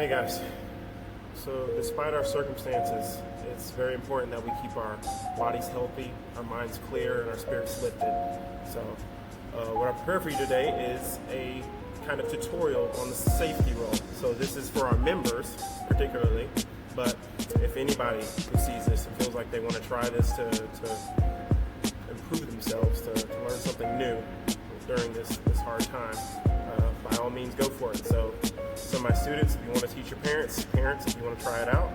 Hey guys, so despite our circumstances, it's very important that we keep our bodies healthy, our minds clear, and our spirits lifted. So what I prepared for you today is a kind of tutorial on the safety roll. So this is for our members particularly, but if anybody who sees this and feels like they want to try this to improve themselves, to learn something new during this hard time, by all means go for it. So my students, if you want to teach your parents, if you want to try it out,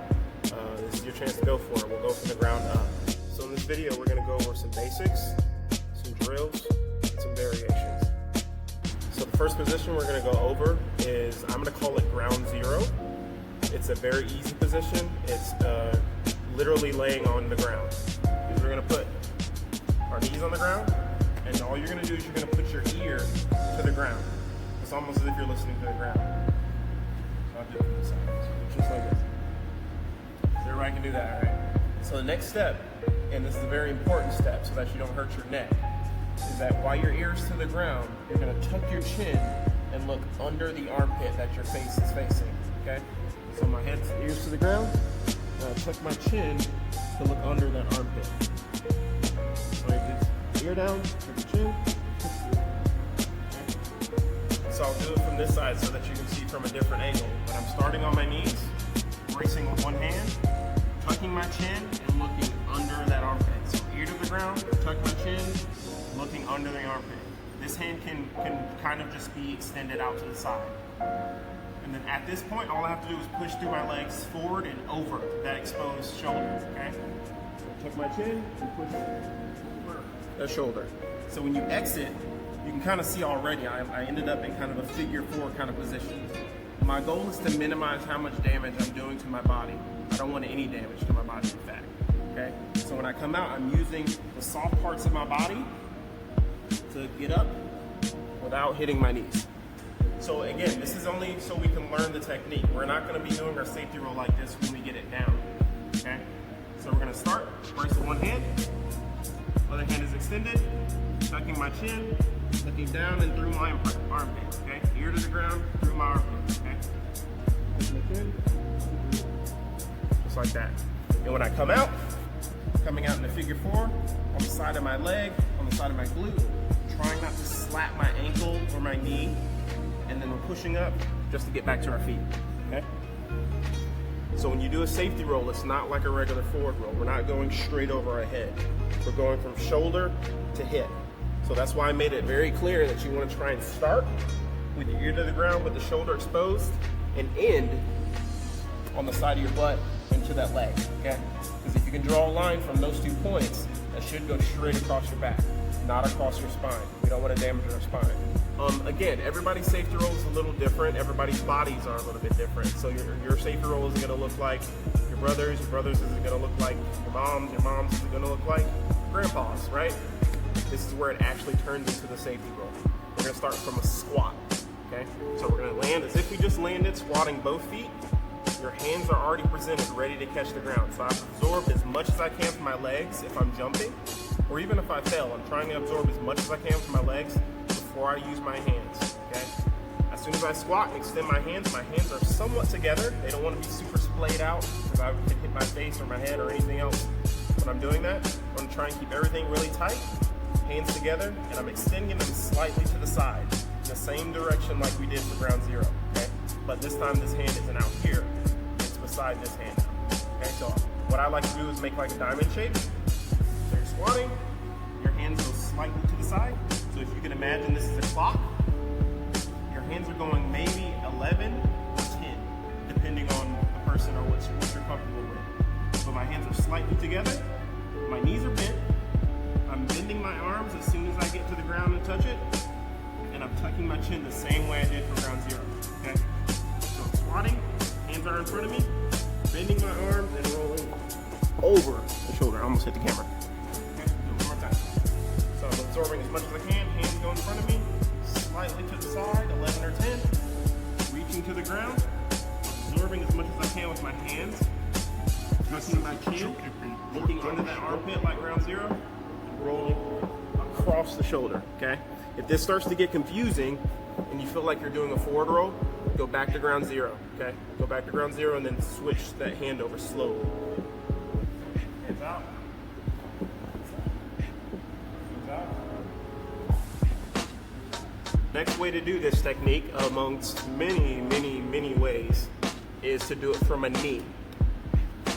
this is your chance to go for it. We'll go from the ground up. So in this video, we're going to go over some basics, some drills, and some variations. So the first position we're going to go over is, I'm going to call it ground zero. It's a very easy position. It's literally laying on the ground. Because we're going to put our knees on the ground, and all you're going to do is you're going to put your ear to the ground. It's almost as if you're listening to the ground. I'll do it from the side. So just like this. So everybody can do that, right? So the next step, and this is a very important step so that you don't hurt your neck, is that while your ear's to the ground, you're going to tuck your chin and look under the armpit that your face is facing, okay? So my ears to the ground, and I tuck my chin to look under that armpit. So I just ear down, tuck your chin. So I'll do it from this side so that you can see from a different angle. But I'm starting on my knees, bracing with one hand, tucking my chin and looking under that armpit. So ear to the ground, tuck my chin, looking under the armpit. This hand can kind of just be extended out to the side. And then at this point, all I have to do is push through my legs forward and over that exposed shoulder, okay? So tuck my chin and push over the shoulder. So when you exit, you can kind of see already, I ended up in kind of a figure four kind of position. My goal is to minimize how much damage I'm doing to my body. I don't want any damage to my body, in fact, okay? So when I come out, I'm using the soft parts of my body to get up without hitting my knees. So again, this is only so we can learn the technique. We're not gonna be doing our safety roll like this when we get it down, okay? So we're gonna start, brace with one hand, other hand is extended, tucking my chin, looking down and through my armpit, okay? Ear to the ground, through my armpit, okay? Just like that. And when I come out, coming out in the figure four, on the side of my leg, on the side of my glute, trying not to slap my ankle or my knee, and then we're pushing up just to get back to our feet, okay? So when you do a safety roll, it's not like a regular forward roll. We're not going straight over our head. We're going from shoulder to hip. So that's why I made it very clear that you want to try and start with your ear to the ground with the shoulder exposed and end on the side of your butt into that leg, okay? Because if you can draw a line from those 2 points, that should go straight across your back, not across your spine. We don't want to damage our spine. Again, everybody's safety roll is a little different. Everybody's bodies are a little bit different. So your safety roll isn't going to look like your brother's isn't going to look like your mom's isn't going to look like grandpa's, right? This is where it actually turns into the safety roll. We're going to start from a squat, okay? So we're going to land as if we just landed, squatting both feet. Your hands are already presented, ready to catch the ground. So I've absorbed as much as I can from my legs if I'm jumping, or even if I fail, I'm trying to absorb as much as I can from my legs before I use my hands, okay? As soon as I squat and extend my hands are somewhat together. They don't want to be super splayed out because I could hit my face or my head or anything else when I'm doing that. I'm going to try and keep everything really tight. Hands together, and I'm extending them slightly to the side, in the same direction like we did for ground zero, okay? But this time this hand isn't out here, it's beside this hand now, okay? So what I like to do is make like a diamond shape. So you're squatting, your hands go slightly to the side. So if you can imagine this is a clock, your hands are going maybe 11 or 10, depending on the person or what you're comfortable with. So my hands are slightly together, my knees are bent, I'm bending my arms as soon as I get to the ground and touch it, and I'm tucking my chin the same way I did for ground zero, okay? So I'm squatting, hands are in front of me, bending my arms and rolling over the shoulder. I almost hit the camera. Okay, do it one more time. So I'm absorbing as much as I can, hands go in front of me, slightly to the side, 11 or 10, reaching to the ground, absorbing as much as I can with my hands, tucking my chin, looking under that armpit like ground zero, rolling across the shoulder, okay? If this starts to get confusing and you feel like you're doing a forward roll, go back to ground zero, okay? Go back to ground zero and then switch that hand over slowly. Hands out. Hands out. Next way to do this technique, amongst many, many, many ways, is to do it from a knee.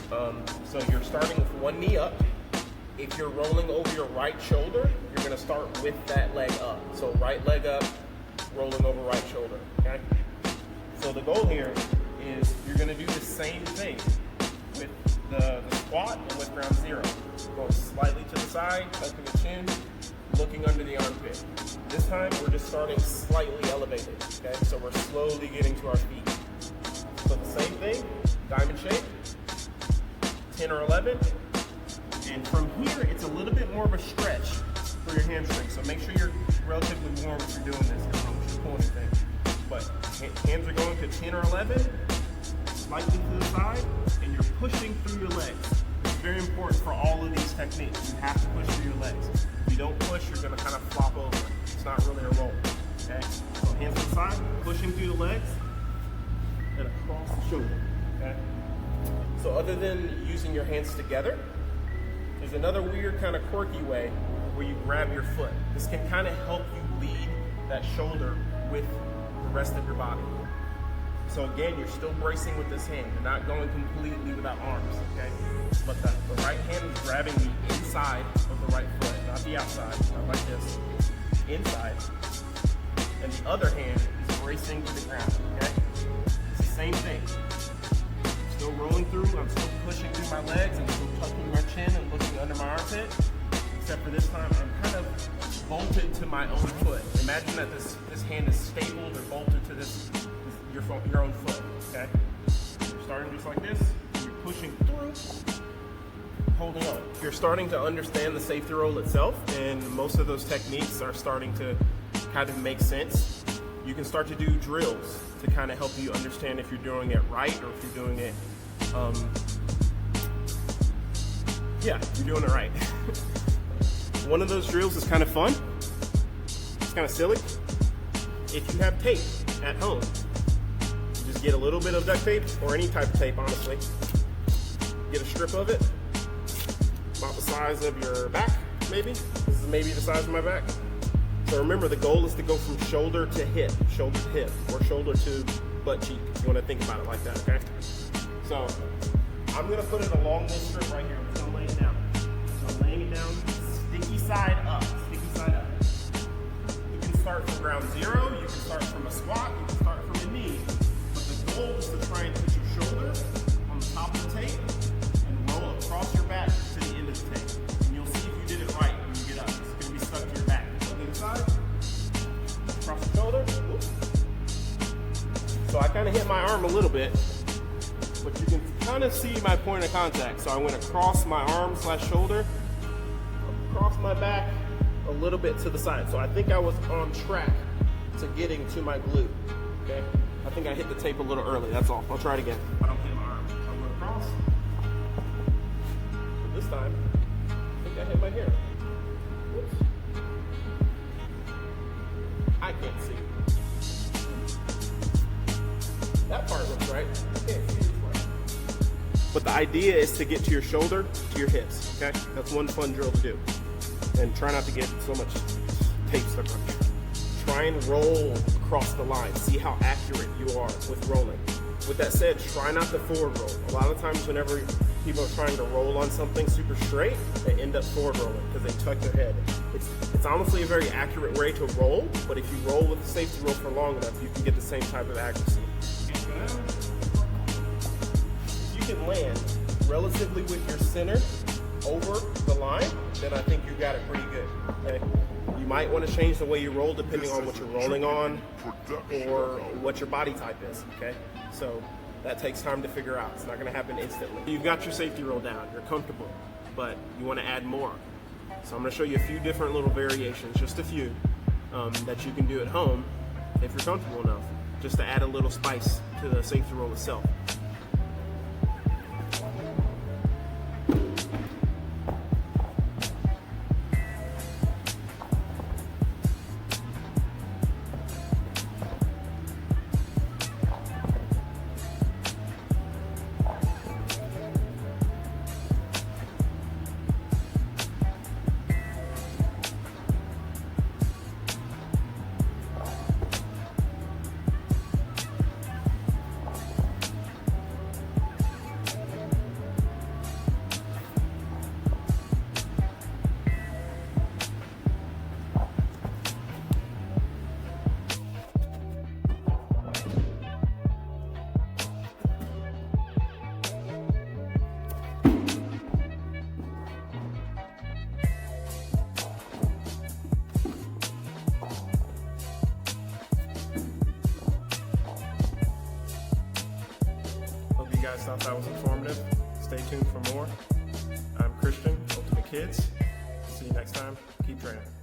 So you're starting with one knee up. If you're rolling over your right shoulder, you're gonna start with that leg up. So right leg up, rolling over right shoulder, okay? So the goal here is you're gonna do the same thing with the squat and with ground zero. Going slightly to the side, tucking the chin, looking under the armpit. This time, we're just starting slightly elevated, okay? So we're slowly getting to our feet. So the same thing, diamond shape, 10 or 11. And from here, it's a little bit more of a stretch for your hamstring. So make sure you're relatively warm if you're doing this. I don't know if you're pulling anything. But hands are going to 10 or 11, slightly to the side, and you're pushing through your legs. It's very important for all of these techniques. You have to push through your legs. If you don't push, you're gonna kind of flop over. It's not really a roll, okay? So hands to the side, pushing through the legs, and across the shoulder, okay? So other than using your hands together, there's another weird kind of quirky way where you grab your foot. This can kind of help you lead that shoulder with the rest of your body. So again, you're still bracing with this hand. You're not going completely without arms, okay? But the right hand is grabbing the inside of the right foot, not the outside, not like this, inside. And the other hand is bracing to the ground, okay? It's the same thing. Still rolling through, I'm still pushing through my legs, and still tucking my chin and looking under my armpit. Except for this time, I'm kind of bolted to my own foot. Imagine that this hand is stapled or bolted to your own foot, okay? You're starting just like this, you're pushing through, holding on. You're starting to understand the safety roll itself, and most of those techniques are starting to kind of make sense. You can start to do drills to kind of help you understand if you're doing it right or if you're doing it, you're doing it right. One of those drills is kind of fun. It's kind of silly. If you have tape at home, just get a little bit of duct tape or any type of tape, honestly. Get a strip of it, about the size of your back, maybe. This is maybe the size of my back. So remember, the goal is to go from shoulder to hip, or shoulder to butt cheek, if you want to think about it like that, okay? So I'm gonna put it along this strip right here. I'm just gonna lay it down. So I'm laying it down, sticky side up, sticky side up. You can start from ground zero, you can start from a squat, you can start from a knee. But the goal is to try and put your shoulder on the top of the tape and roll across your back to the end of the tape. And you'll see if you did it right when you get up. It's gonna be stuck to your back. So inside, across the shoulder. Oops. So I kind of hit my arm a little bit, but you can kind of see my point of contact. So I went across my arm / shoulder, across my back, a little bit to the side. So I think I was on track to getting to my glute, okay? I think I hit the tape a little early, that's all. I'll try it again. I don't hit my arm. So I'm going across. But this time, I think I hit my hair. Whoops. I can't see. That part looks right. I can't see this part. But the idea is to get to your shoulder, to your hips, okay? That's one fun drill to do. And try not to get so much tape stuck on you. Try and roll across the line. See how accurate you are with rolling. With that said, try not to forward roll. A lot of times whenever people are trying to roll on something super straight, they end up forward rolling because they tuck their head. It's honestly a very accurate way to roll, but if you roll with the safety roll for long enough, you can get the same type of accuracy. You can land relatively with your center over the line, then I think you got it pretty good. Okay? You might want to change the way you roll depending on what you're rolling on or what your body type is, okay? So that takes time to figure out. It's not going to happen instantly. You've got your safety roll down, you're comfortable, but you want to add more. So I'm going to show you a few different little variations, just a few, that you can do at home if you're comfortable enough, just to add a little spice to the safety roll itself. that was informative. Stay tuned for more. I'm Christian, Ultimate Kids. See you next time. Keep training.